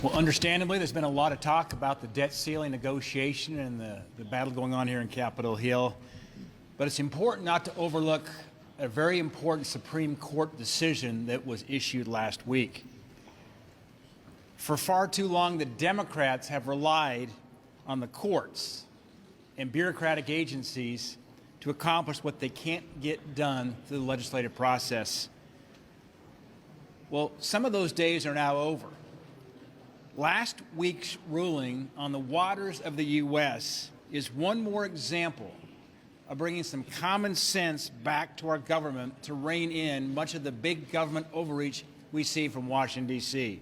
Well, understandably, there's been a lot of talk about the debt ceiling negotiation and the battle going on here in Capitol Hill. But it's important not to overlook a very important Supreme Court decision that was issued last week. For far too long, the Democrats have relied on the courts and bureaucratic agencies to accomplish what they can't get done through the legislative process. Well, some of those days are now over. Last week's ruling on the waters of the U.S. is one more example of bringing some common sense back to our government to rein in much of the big government overreach we see from Washington, D.C.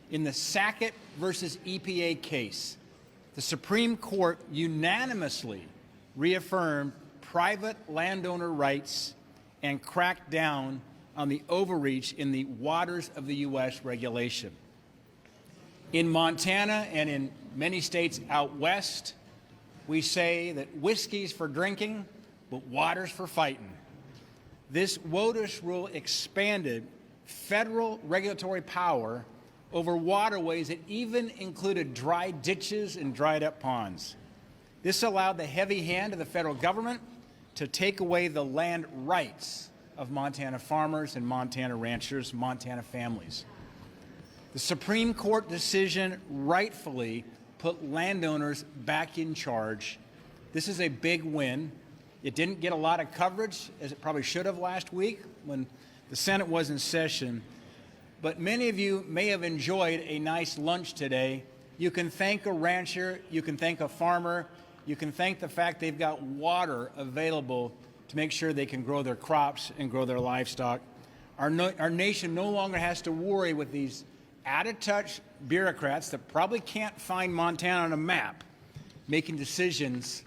In the Sackett versus EPA case, the Supreme Court unanimously reaffirmed private landowner rights and cracked down on the overreach in the waters of the U.S. regulation. In Montana and in many states out west, we say that whiskey's for drinking, but water's for fighting. This WOTUS rule expanded federal regulatory power over waterways that even included dry ditches and dried up ponds. This allowed the heavy hand of the federal government to take away the land rights of Montana farmers and Montana ranchers, Montana families. The Supreme Court decision rightfully put landowners back in charge. This is a big win. It didn't get a lot of coverage, as it probably should have last week when the Senate was in session. But many of you may have enjoyed a nice lunch today. You can thank a rancher, you can thank a farmer, you can thank the fact they've got water available to make sure they can grow their crops and grow their livestock. Our nation no longer has to worry with these out-of-touch bureaucrats that probably can't find Montana on a map making decisions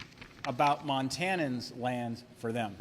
about Montanans' land for them.